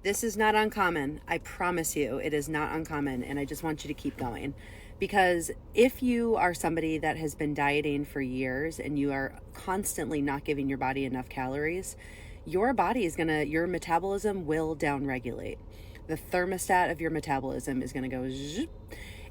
This is not uncommon. I promise you, it is not uncommon. And I just want you to keep going. Because if you are somebody that has been dieting for years and you are constantly not giving your body enough calories, your body is your metabolism will downregulate. The thermostat of your metabolism is going to go zzz,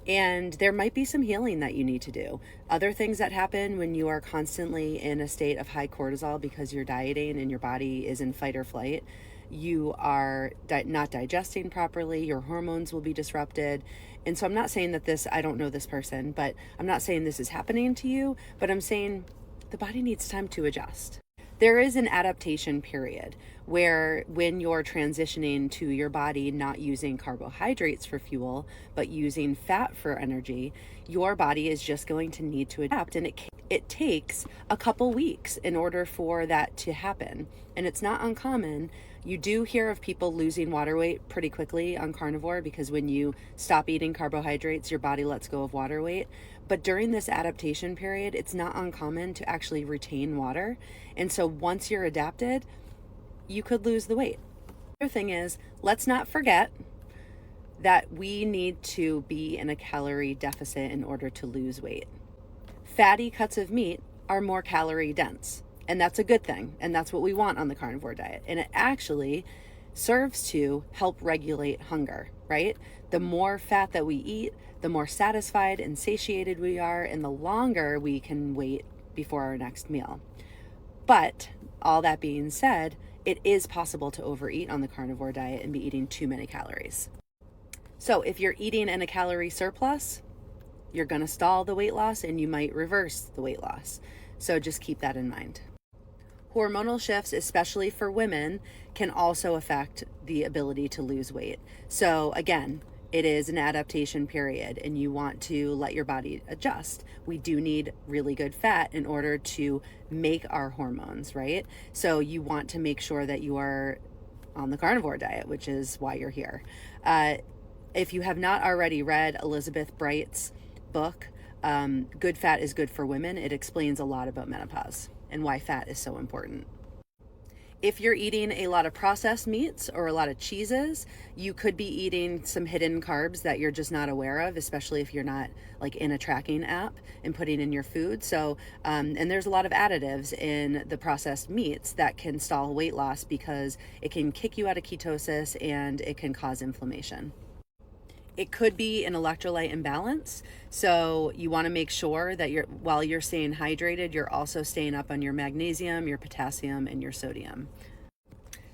and there might be some healing that you need to do. Other things that happen when you are constantly in a state of high cortisol because you're dieting and your body is in fight or flight, you are not digesting properly, your hormones will be disrupted. And so I'm not saying that I don't know this person, but I'm not saying this is happening to you, but I'm saying the body needs time to adjust. There is an adaptation period where when you're transitioning to your body not using carbohydrates for fuel, but using fat for energy, your body is just going to need to adapt. And it takes a couple weeks in order for that to happen. And it's not uncommon. You do hear of people losing water weight pretty quickly on carnivore because when you stop eating carbohydrates, your body lets go of water weight. But during this adaptation period, it's not uncommon to actually retain water. And so once you're adapted, you could lose the weight. The other thing is, let's not forget that we need to be in a calorie deficit in order to lose weight. Fatty cuts of meat are more calorie dense, and that's a good thing. And that's what we want on the carnivore diet. And it actually serves to help regulate hunger, right? The more fat that we eat, the more satisfied and satiated we are, and the longer we can wait before our next meal. But all that being said, it is possible to overeat on the carnivore diet and be eating too many calories. So if you're eating in a calorie surplus, you're going to stall the weight loss and you might reverse the weight loss. So just keep that in mind. Hormonal shifts, especially for women, can also affect the ability to lose weight. So again, it is an adaptation period and you want to let your body adjust. We do need really good fat in order to make our hormones, right? So you want to make sure that you are on the carnivore diet, which is why you're here. If you have not already read Elizabeth Bright's book, Good Fat is Good for Women, it explains a lot about menopause and why fat is so important. If you're eating a lot of processed meats or a lot of cheeses, you could be eating some hidden carbs that you're just not aware of, especially if you're not like in a tracking app and putting in your food. So, and there's a lot of additives in the processed meats that can stall weight loss because it can kick you out of ketosis and it can cause inflammation. It could be an electrolyte imbalance. So you want to make sure that while you're staying hydrated, you're also staying up on your magnesium, your potassium, and your sodium.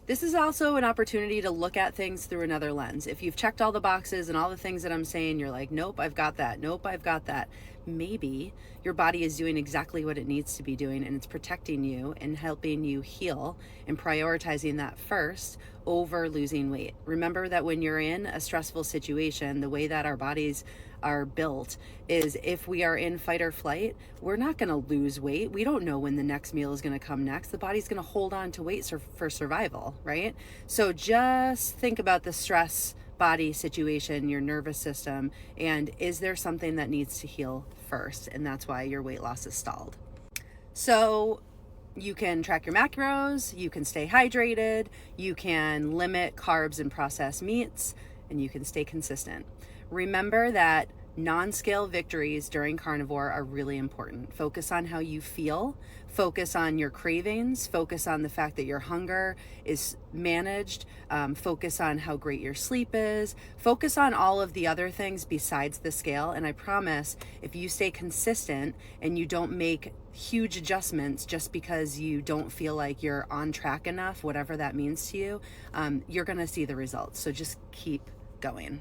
This is also an opportunity to look at things through another lens. If you've checked all the boxes and all the things that I'm saying, you're like, nope, I've got that. Nope, I've got that. Maybe your body is doing exactly what it needs to be doing and it's protecting you and helping you heal and prioritizing that first over losing weight. Remember that when you're in a stressful situation, the way that our bodies are built is if we are in fight or flight, we're not going to lose weight. We don't know when the next meal is going to come next. The body's going to hold on to weight for survival, right? So just think about the stress body situation, your nervous system, and is there something that needs to heal first? And that's why your weight loss is stalled. So you can track your macros, you can stay hydrated, you can limit carbs and processed meats, and you can stay consistent. Remember that non-scale victories during carnivore are really important. Focus on how you feel, focus on your cravings, focus on the fact that your hunger is managed, focus on how great your sleep is, focus on all of the other things besides the scale. And I promise if you stay consistent and you don't make huge adjustments just because you don't feel like you're on track enough, whatever that means to you, you're going to see the results. So just keep going.